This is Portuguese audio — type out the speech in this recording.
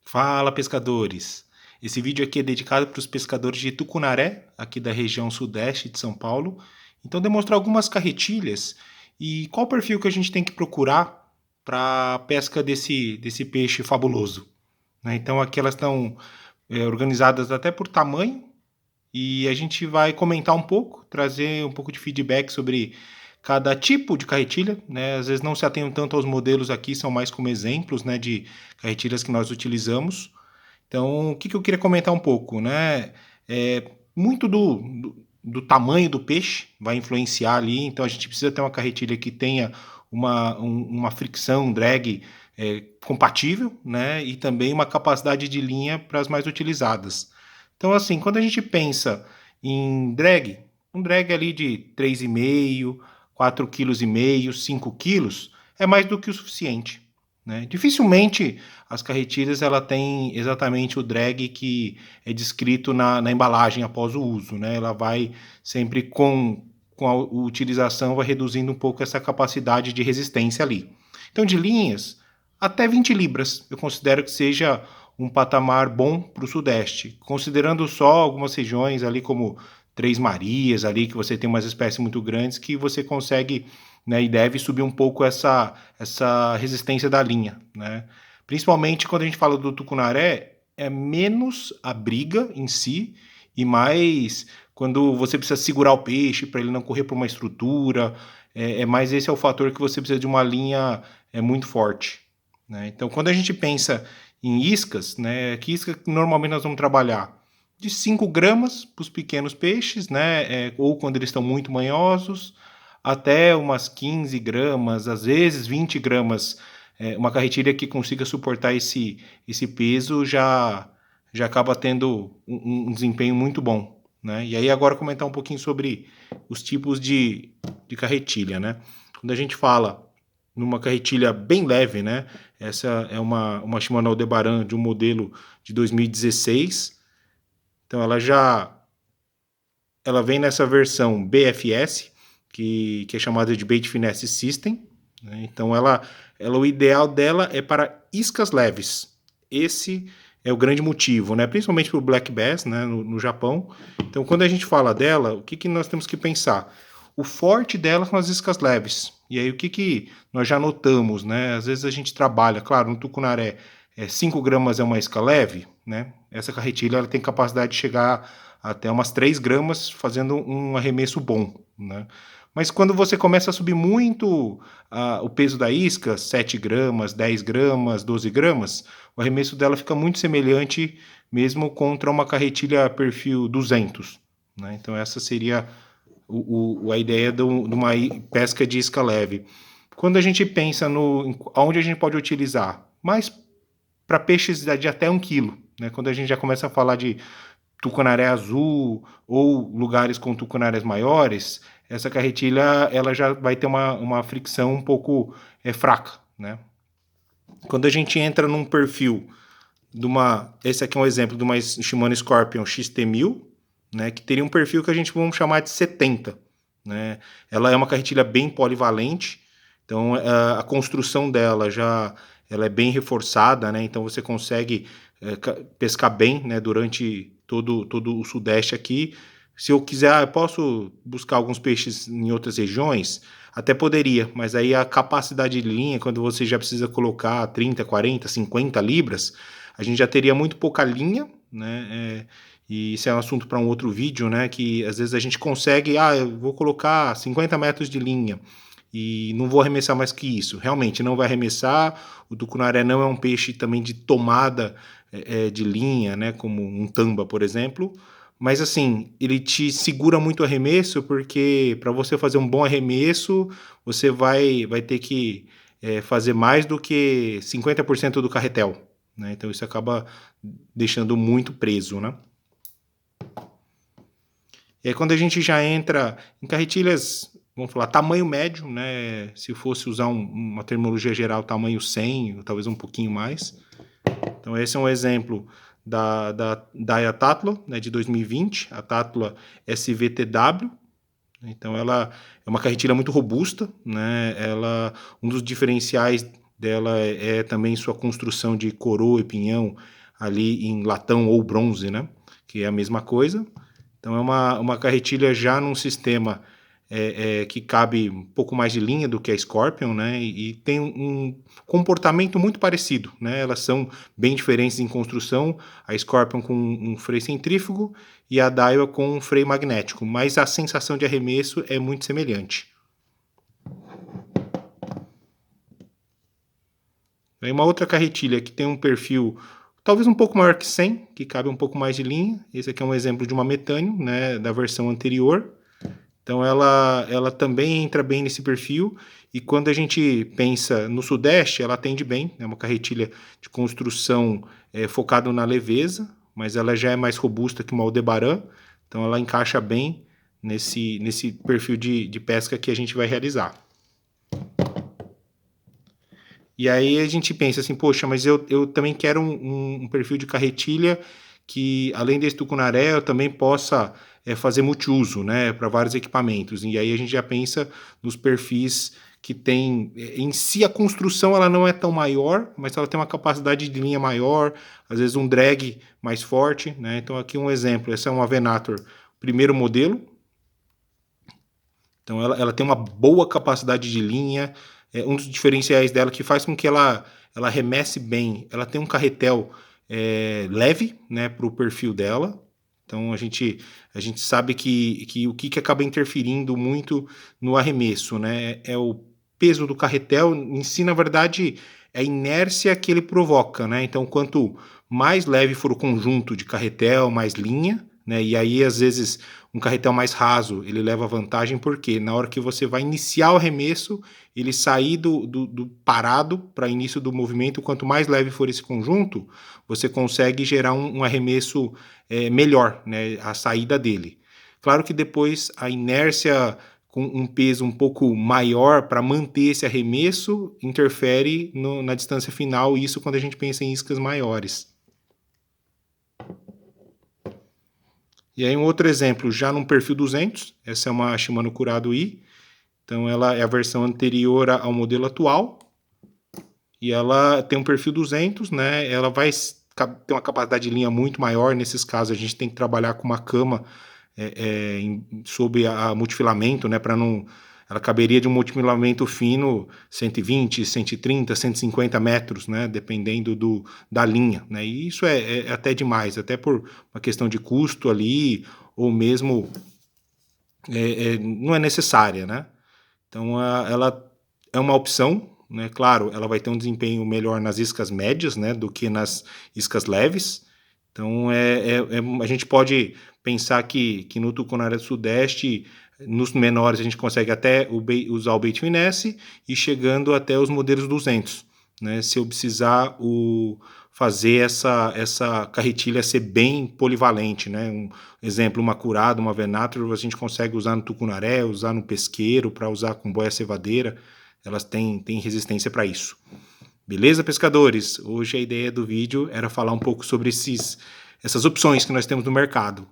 Fala, pescadores! Esse vídeo aqui é dedicado para os pescadores de Tucunaré, aqui da região sudeste de São Paulo. Então, demonstrar algumas carretilhas e qual perfil que a gente tem que procurar para a pesca desse peixe fabuloso, né? Então, aqui elas estão organizadas até por tamanho e a gente vai comentar um pouco, trazer um pouco de feedback sobre cada tipo de carretilha, né? Às vezes não se atenham tanto aos modelos aqui, são mais como exemplos, né, de carretilhas que nós utilizamos. Então, o que eu queria comentar um pouco, né? Muito do tamanho do peixe vai influenciar ali, então a gente precisa ter uma carretilha que tenha uma fricção, um drag compatível, né? E também uma capacidade de linha para as mais utilizadas. Então, assim, quando a gente pensa em drag, um drag ali de 3,5, 4,5 kg, 5 quilos, é mais do que o suficiente, né? Dificilmente as carretilhas ela tem exatamente o drag que é descrito na embalagem após o uso, né? Ela vai sempre com a utilização, vai reduzindo um pouco essa capacidade de resistência ali. Então, de linhas, até 20 libras, eu considero que seja um patamar bom para o Sudeste, considerando só algumas regiões ali como Três Marias, ali que você tem umas espécies muito grandes que você consegue, né, e deve subir um pouco essa resistência da linha, né? Principalmente quando a gente fala do tucunaré, é menos a briga em si e mais quando você precisa segurar o peixe para ele não correr por uma estrutura, é mais esse é o fator que você precisa de uma linha muito forte, né? Então, quando a gente pensa em iscas, né, que isca que normalmente nós vamos trabalhar? De 5 gramas para os pequenos peixes, né, ou quando eles estão muito manhosos, até umas 15 gramas, às vezes 20 gramas. Uma carretilha que consiga suportar esse peso já acaba tendo um desempenho muito bom, né? E aí agora comentar um pouquinho sobre os tipos de carretilha, né? Quando a gente fala numa carretilha bem leve, né? Essa é uma Shimano Aldebaran de um modelo de 2016. Então ela vem nessa versão BFS, que é chamada de Bait Finesse System, né? Então o ideal dela é para iscas leves. Esse é o grande motivo, né? Principalmente para o Black Bass, né? No Japão. Então, quando a gente fala dela, o que nós temos que pensar? O forte dela são as iscas leves. E aí, o que nós já notamos, né? Às vezes a gente trabalha, claro, no tucunaré, 5 gramas é uma isca leve, né? Essa carretilha ela tem capacidade de chegar até umas 3 gramas fazendo um arremesso bom, né? Mas quando você começa a subir muito o peso da isca, 7 gramas, 10 gramas, 12 gramas, o arremesso dela fica muito semelhante mesmo contra uma carretilha perfil 200, né? Então essa seria a ideia de uma pesca de isca leve. Quando a gente pensa onde a gente pode utilizar, mais para peixes de até 1 quilo, né? Quando a gente já começa a falar de tucunaré azul ou lugares com tucunarés maiores, essa carretilha ela já vai ter uma fricção um pouco fraca, né? Quando a gente entra num perfil esse aqui é um exemplo de uma Shimano Scorpion XT1000, né, que teria um perfil que a gente vamos chamar de 70, né? Ela é uma carretilha bem polivalente, então a construção dela ela é bem reforçada, né? Então você consegue pescar bem, né, durante todo o sudeste aqui. Se eu quiser, eu posso buscar alguns peixes em outras regiões, até poderia, mas aí a capacidade de linha, quando você já precisa colocar 30, 40, 50 libras, a gente já teria muito pouca linha, né? E isso é um assunto para um outro vídeo, né? Que às vezes a gente consegue, eu vou colocar 50 metros de linha e não vou arremessar mais que isso. Realmente não vai arremessar. O tucunaré não é um peixe também de tomada de linha, né? Como um tamba, por exemplo. Mas assim, ele te segura muito o arremesso, porque para você fazer um bom arremesso, você vai ter que fazer mais do que 50% do carretel, né? Então isso acaba deixando muito preso, né? E aí quando a gente já entra em carretilhas, vamos falar, tamanho médio, né? Se fosse usar uma terminologia geral, tamanho 100, talvez um pouquinho mais. Então esse é um exemplo da Tatla, né, de 2020, a Tatla SVTW. Então ela é uma carretilha muito robusta, né? Um dos diferenciais dela é também sua construção de coroa e pinhão ali em latão ou bronze, né? Que é a mesma coisa. Então é uma carretilha já num sistema que cabe um pouco mais de linha do que a Scorpion, né? E tem um comportamento muito parecido, né? Elas são bem diferentes em construção, a Scorpion com um freio centrífugo e a Daiwa com um freio magnético, mas a sensação de arremesso é muito semelhante. Aí uma outra carretilha que tem um perfil talvez um pouco maior que 100, que cabe um pouco mais de linha. Esse aqui é um exemplo de uma metâneo, né, da versão anterior. Então ela também entra bem nesse perfil, e quando a gente pensa no Sudeste, ela atende bem, é uma carretilha de construção focada na leveza, mas ela já é mais robusta que uma Aldebaran, então ela encaixa bem nesse perfil de pesca que a gente vai realizar. E aí a gente pensa assim, poxa, mas eu também quero um perfil de carretilha que, além desse tucunaré, eu também possa fazer multiuso, né, para vários equipamentos. E aí a gente já pensa nos perfis que tem, em si a construção ela não é tão maior, mas ela tem uma capacidade de linha maior, às vezes um drag mais forte, né? Então aqui um exemplo, essa é uma Venator primeiro modelo. Então ela tem uma boa capacidade de linha, um dos diferenciais dela que faz com que ela remesse bem, ela tem um carretel leve, né, para o perfil dela. Então a gente sabe que o que acaba interferindo muito no arremesso, né, é o peso do carretel em si, na verdade, é a inércia que ele provoca, né? Então quanto mais leve for o conjunto de carretel, mais linha, né? E aí às vezes um carretel mais raso, ele leva vantagem porque na hora que você vai iniciar o arremesso, ele sair do parado para início do movimento, quanto mais leve for esse conjunto, você consegue gerar um arremesso melhor, né, a saída dele. Claro que depois a inércia com um peso um pouco maior para manter esse arremesso interfere na distância final, isso quando a gente pensa em iscas maiores. E aí um outro exemplo, já num perfil 200, essa é uma Shimano Curado I, então ela é a versão anterior ao modelo atual, e ela tem um perfil 200, né, ela vai ter uma capacidade de linha muito maior, nesses casos a gente tem que trabalhar com uma cama sob a multifilamento, né, para não... Ela caberia de um multifilamento fino 120, 130, 150 metros, né, dependendo da linha, né, e isso é até demais, até por uma questão de custo ali, ou mesmo não é necessária, né. Então ela é uma opção, né, claro, ela vai ter um desempenho melhor nas iscas médias, né, do que nas iscas leves. Então a gente pode pensar que no tucunaré do Sudeste, nos menores a gente consegue até usar o bait finesse e chegando até os modelos 200, né? Se eu precisar fazer essa carretilha ser bem polivalente, né? Um exemplo, uma curada, uma Venator, a gente consegue usar no tucunaré, usar no pesqueiro, para usar com boia cevadeira, elas têm resistência para isso. Beleza, pescadores? Hoje a ideia do vídeo era falar um pouco sobre essas opções que nós temos no mercado.